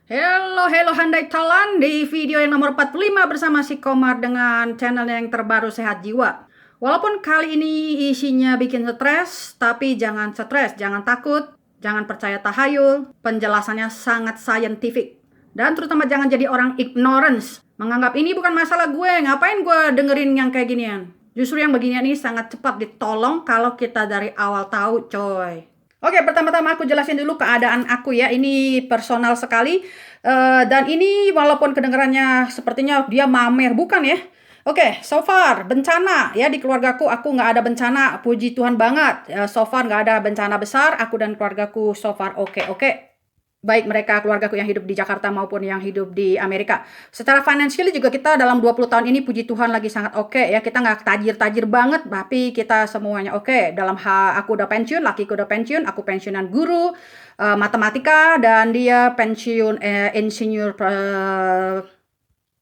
Hello Handai Talan di video yang nomor 45 bersama si Komar dengan channel yang terbaru Sehat Jiwa. Walaupun kali ini isinya bikin stres, tapi jangan stres, jangan takut, jangan percaya tahayul, penjelasannya sangat scientific. Dan terutama jangan jadi orang ignorance, menganggap ini bukan masalah gue, ngapain gue dengerin yang kayak ginian. Justru yang beginian ini sangat cepat ditolong kalau kita dari awal tahu coy. Oke, pertama-tama aku jelasin dulu keadaan aku ya. Ini personal sekali. Dan ini walaupun kedengarannya sepertinya dia mamer, bukan ya. Oke, so far bencana ya di keluargaku aku nggak ada bencana, puji Tuhan banget. So far nggak ada bencana besar, aku dan keluargaku so far oke. Baik mereka keluargaku yang hidup di Jakarta maupun yang hidup di Amerika. Secara financial juga kita dalam 20 tahun ini puji Tuhan lagi sangat oke ya. Kita nggak tajir-tajir banget, tapi kita semuanya oke. Dalam hal aku udah pensiun, lakiku udah pensiun, aku pensiunan guru matematika dan dia pensiun insinyur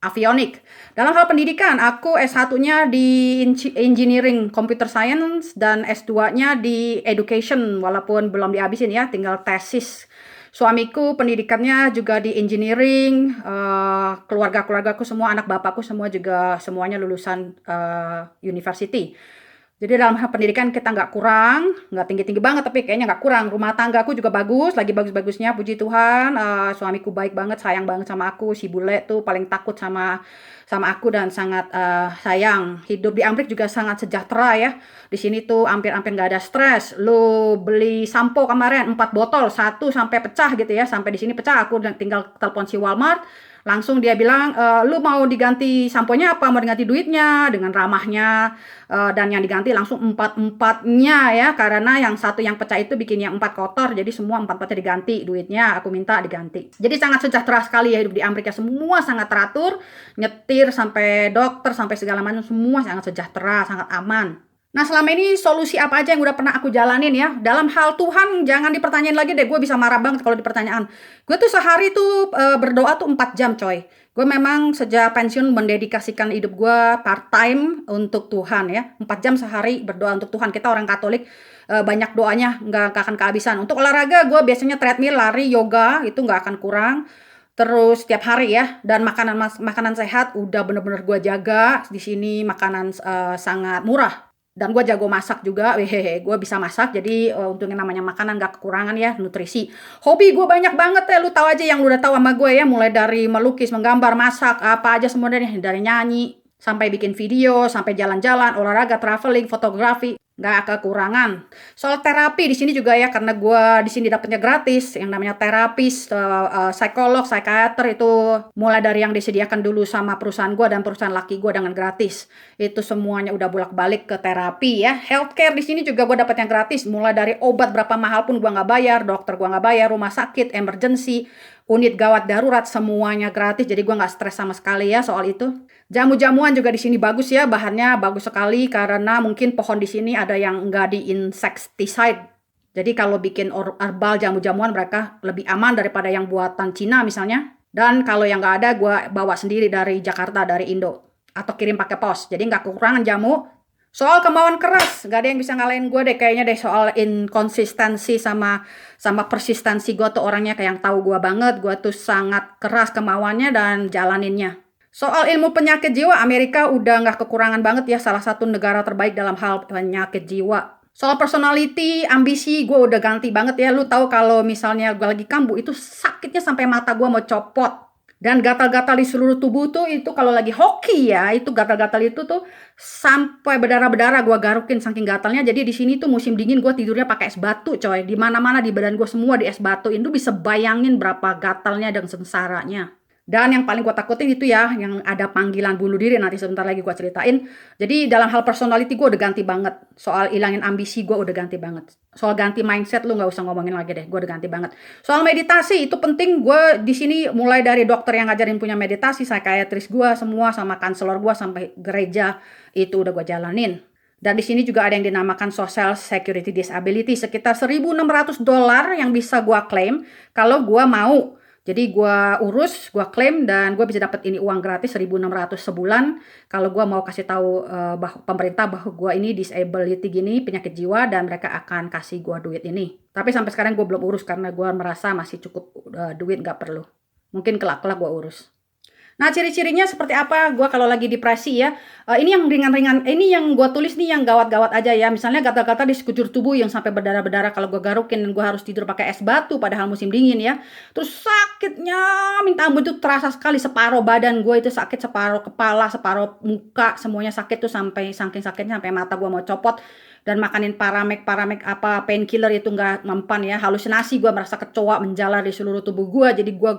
avionik. Dalam hal pendidikan, aku S1-nya di Engineering Computer Science dan S2-nya di Education, walaupun belum dihabisin ya, tinggal tesis. Suamiku pendidikannya juga di engineering, keluarga-keluargaku semua, anak bapakku semua juga semuanya lulusan university. Jadi dalam hal pendidikan kita nggak kurang, nggak tinggi-tinggi banget, tapi kayaknya nggak kurang. Rumah tanggaku juga bagus, lagi bagus-bagusnya, puji Tuhan. Suamiku baik banget, sayang banget sama aku. Si bule tuh paling takut sama aku dan sangat sayang. Hidup di Amrik juga sangat sejahtera ya. Di sini tuh hampir-hampir nggak ada stres. Lu beli sampo kemarin 4 botol, satu sampai pecah gitu ya. Sampai di sini pecah, aku tinggal telepon si Walmart. Langsung dia bilang, lu mau diganti samponya apa? Mau diganti duitnya? Dengan ramahnya. Dan yang diganti langsung empat-empatnya ya. Karena yang satu yang pecah itu bikin yang 4 kotor. Jadi semua 4-4-nya diganti duitnya. Aku minta diganti. Jadi sangat sejahtera sekali ya hidup di Amerika. Semua sangat teratur. Nyetir sampai dokter sampai segala macam. Semua sangat sejahtera, sangat aman. Nah selama ini solusi apa aja yang udah pernah aku jalanin ya. Dalam hal Tuhan jangan dipertanyain lagi deh. Gue bisa marah banget kalau dipertanyaan. Gue tuh sehari tuh berdoa tuh 4 jam coy. Gue memang sejak pensiun mendedikasikan hidup gue part time untuk Tuhan ya. 4 jam sehari berdoa untuk Tuhan. Kita orang Katolik banyak doanya nggak akan kehabisan. Untuk olahraga gue biasanya treadmill, lari, yoga itu nggak akan kurang. Terus setiap hari ya, dan makanan sehat udah bener-bener gue jaga. Di sini makanan sangat murah. Dan gue jago masak juga, gue bisa masak, jadi untuk yang namanya makanan gak kekurangan ya, nutrisi. Hobi gue banyak banget ya, lu tahu aja yang lu udah tahu sama gue ya, mulai dari melukis, menggambar, masak, apa aja semua dari nyanyi, sampai bikin video, sampai jalan-jalan, olahraga, traveling, fotografi, nggak kekurangan. Soal terapi di sini juga ya, karena gue di sini dapetnya gratis, yang namanya terapis, psikolog, psikiater itu mulai dari yang disediakan dulu sama perusahaan gue dan perusahaan laki gue dengan gratis. Itu semuanya udah bolak-balik ke terapi ya. Healthcare di sini juga gue dapet yang gratis, mulai dari obat berapa mahal pun gue nggak bayar, dokter gue nggak bayar, rumah sakit, emergency, unit gawat darurat semuanya gratis. Jadi gue nggak stres sama sekali ya soal itu. Jamu-jamuan juga di sini bagus ya, bahannya bagus sekali karena mungkin pohon di sini ada yang nggak di insecticide. Jadi kalau bikin herbal jamu-jamuan mereka lebih aman daripada yang buatan Cina misalnya. Dan kalau yang nggak ada gue bawa sendiri dari Jakarta, dari Indo. Atau kirim pakai pos. Jadi nggak kekurangan jamu. Soal kemauan keras, nggak ada yang bisa ngalahin gue deh kayaknya deh soal inkonsistensi sama persistensi gue tuh orangnya kayak yang tahu gue banget. Gue tuh sangat keras kemauannya dan jalaninnya. Soal ilmu penyakit jiwa, Amerika udah nggak kekurangan banget ya, salah satu negara terbaik dalam hal penyakit jiwa. Soal personality, ambisi, gue udah ganti banget ya. Lu tahu kalau misalnya gue lagi kambuh, itu sakitnya sampai mata gue mau copot. Dan gatal-gatal di seluruh tubuh tuh, itu kalau lagi hoki ya, itu gatal-gatal itu tuh sampai berdarah-berdarah gue garukin saking gatalnya. Jadi di sini tuh musim dingin gue tidurnya pakai es batu coy. Di mana-mana di badan gue semua di es batu. Itu bisa bayangin berapa gatalnya dan sengsaranya. Dan yang paling gue takutin itu ya, yang ada panggilan bunuh diri, nanti sebentar lagi gue ceritain. Jadi dalam hal personality gue udah ganti banget. Soal ilangin ambisi gue udah ganti banget. Soal ganti mindset lu gak usah ngomongin lagi deh, gue udah ganti banget. Soal meditasi itu penting, gue di sini mulai dari dokter yang ngajarin punya meditasi, psikiatris gue semua, sama kanselor gue sampai gereja, itu udah gue jalanin. Dan di sini juga ada yang dinamakan Social Security Disability, sekitar $1.600 yang bisa gue klaim kalau gue mau. Jadi gue urus, gue klaim dan gue bisa dapat ini uang gratis 1.600 sebulan. Kalau gue mau kasih tahu pemerintah bahwa gue ini disability gini, penyakit jiwa, dan mereka akan kasih gue duit ini. Tapi sampai sekarang gue belum urus karena gue merasa masih cukup duit, gak perlu. Mungkin kelak-kelak gue urus. Nah, ciri-cirinya seperti apa? Gue kalau lagi depresi ya, ini yang ringan-ringan, ini yang gue tulis nih yang gawat-gawat aja ya. Misalnya gatal-gatal di sekujur tubuh yang sampai berdarah-berdarah kalau gue garukin dan gue harus tidur pakai es batu padahal musim dingin ya. Terus sakitnya minta ampun itu terasa sekali, separuh badan gue itu sakit, separuh kepala, separuh muka, semuanya sakit tuh sampai saking sakitnya sampai mata gue mau copot. Dan makanin paramek apa painkiller itu nggak mempan ya, halusinasi, gue merasa kecoa menjalar di seluruh tubuh gue, jadi gue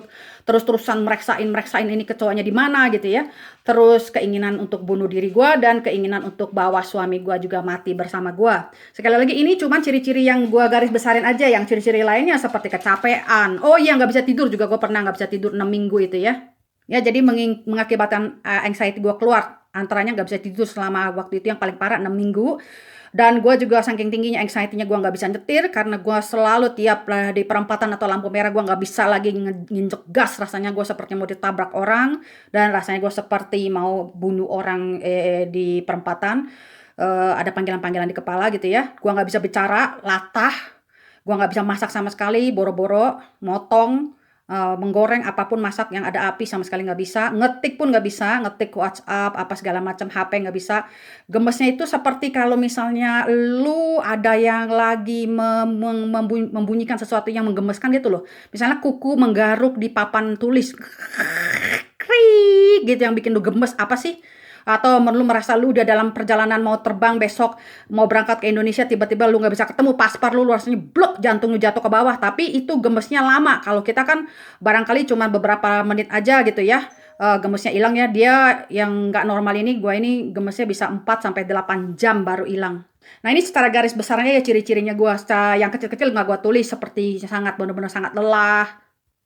terus-terusan mereksain ini kecoanya di mana gitu ya. Terus keinginan untuk bunuh diri gue dan keinginan untuk bawa suami gue juga mati bersama gue. Sekali lagi ini cuma ciri-ciri yang gue garis besarin aja, yang ciri-ciri lainnya seperti kecapean. Oh iya, nggak bisa tidur juga, gue pernah nggak bisa tidur 6 minggu itu ya. Ya, jadi mengakibatkan anxiety gue keluar. Antaranya nggak bisa tidur selama waktu itu yang paling parah 6 minggu. Dan gue juga saking tingginya anxiety-nya gue nggak bisa nyetir karena gue selalu tiap di perempatan atau lampu merah gue nggak bisa lagi nginjek gas, rasanya gue seperti mau ditabrak orang dan rasanya gue seperti mau bunuh orang di perempatan. Ada panggilan-panggilan di kepala gitu ya. Gue nggak bisa bicara, latah. Gue nggak bisa masak sama sekali, boro-boro, motong. Menggoreng apapun, masak yang ada api sama sekali nggak bisa, ngetik pun nggak bisa, ngetik WhatsApp apa segala macam HP nggak bisa. Gemesnya itu seperti kalau misalnya lu ada yang lagi membunyikan sesuatu yang menggemeskan gitu loh, misalnya kuku menggaruk di papan tulis krik gitu yang bikin lu gemes, apa sih? Atau lu merasa lu udah dalam perjalanan mau terbang besok, mau berangkat ke Indonesia, tiba-tiba lu nggak bisa ketemu paspor lu rasanya blok, jantung lu jatuh ke bawah, tapi itu gemesnya lama. Kalau kita kan barangkali cuma beberapa menit aja gitu ya, gemesnya hilang ya. Dia yang nggak normal ini, gue ini gemesnya bisa 4-8 jam baru hilang. Nah, ini secara garis besarnya ya ciri-cirinya gue. Yang kecil-kecil nggak gue tulis, seperti sangat benar-benar sangat lelah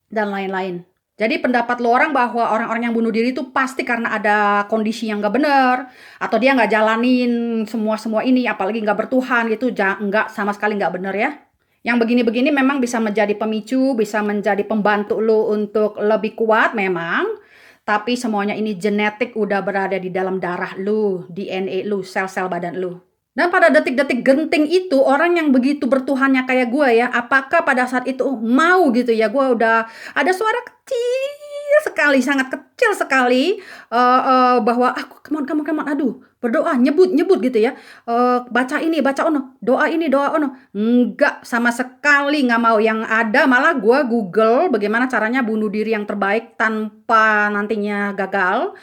dan lain-lain. Jadi pendapat lo orang bahwa orang-orang yang bunuh diri itu pasti karena ada kondisi yang nggak benar, atau dia nggak jalanin semua ini, apalagi nggak bertuhan gitu, nggak, sama sekali nggak benar ya. Yang begini-begini memang bisa menjadi pemicu, bisa menjadi pembantu lo untuk lebih kuat memang, tapi semuanya ini genetik udah berada di dalam darah lo, DNA lo, sel-sel badan lo. Dan pada detik-detik genting itu, orang yang begitu bertuhannya kayak gue ya, apakah pada saat itu mau gitu ya, gue udah ada suara kecil sekali, sangat kecil sekali, bahwa aku come on, aduh, berdoa, nyebut gitu ya, baca ini, baca ono, doa ini, doa ono. Enggak, sama sekali nggak mau. Yang ada malah gue Google bagaimana caranya bunuh diri yang terbaik tanpa nantinya gagal.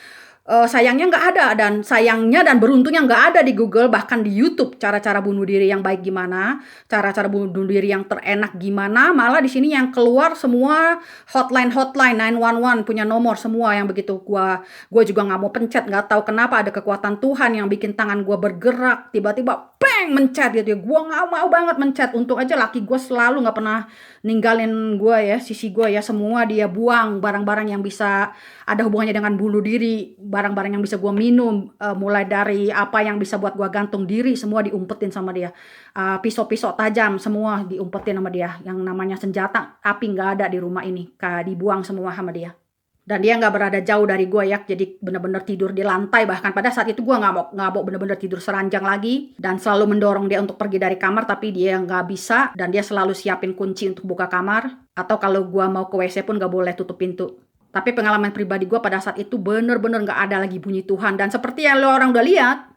Sayangnya nggak ada, dan sayangnya dan beruntungnya nggak ada di Google, bahkan di YouTube cara-cara bunuh diri yang baik gimana, cara-cara bunuh diri yang terenak gimana. Malah di sini yang keluar semua hotline 911 punya nomor semua yang begitu. Gua juga nggak mau pencet, nggak tahu kenapa ada kekuatan Tuhan yang bikin tangan gua bergerak tiba-tiba bang mencet gitu ya. Gua nggak mau banget mencet. Untung aja laki gua selalu nggak pernah ninggalin gua ya, sisi gua ya. Semua dia buang barang-barang yang bisa ada hubungannya dengan bunuh diri, barang-barang yang bisa gue minum, mulai dari apa yang bisa buat gue gantung diri, semua diumpetin sama dia. Pisau-pisau tajam semua diumpetin sama dia. Yang namanya senjata api nggak ada di rumah ini, dibuang semua sama dia. Dan dia nggak berada jauh dari gue ya, jadi bener-bener tidur di lantai. Bahkan pada saat itu gue nggak mau bener-bener tidur seranjang lagi, dan selalu mendorong dia untuk pergi dari kamar, tapi dia nggak bisa, dan dia selalu siapin kunci untuk buka kamar. Atau kalau gue mau ke WC pun nggak boleh tutup pintu. Tapi pengalaman pribadi gue pada saat itu bener-bener gak ada lagi bunyi Tuhan. Dan seperti yang lo orang udah lihat.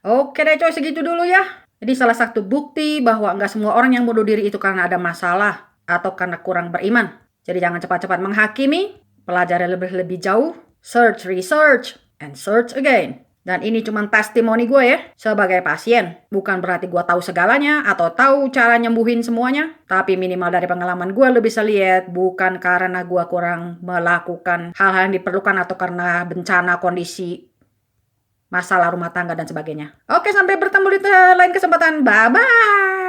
Oke deh coy, segitu dulu ya. Jadi salah satu bukti bahwa gak semua orang yang bunuh diri itu karena ada masalah atau karena kurang beriman. Jadi jangan cepat-cepat menghakimi. Pelajari lebih jauh. Search, research, and search again. Dan ini cuma testimoni gue ya, sebagai pasien. Bukan berarti gue tahu segalanya atau tahu cara nyembuhin semuanya. Tapi minimal dari pengalaman gue lo bisa lihat, bukan karena gue kurang melakukan hal-hal yang diperlukan atau karena bencana, kondisi, masalah rumah tangga, dan sebagainya. Oke, sampai bertemu di lain kesempatan. Bye-bye.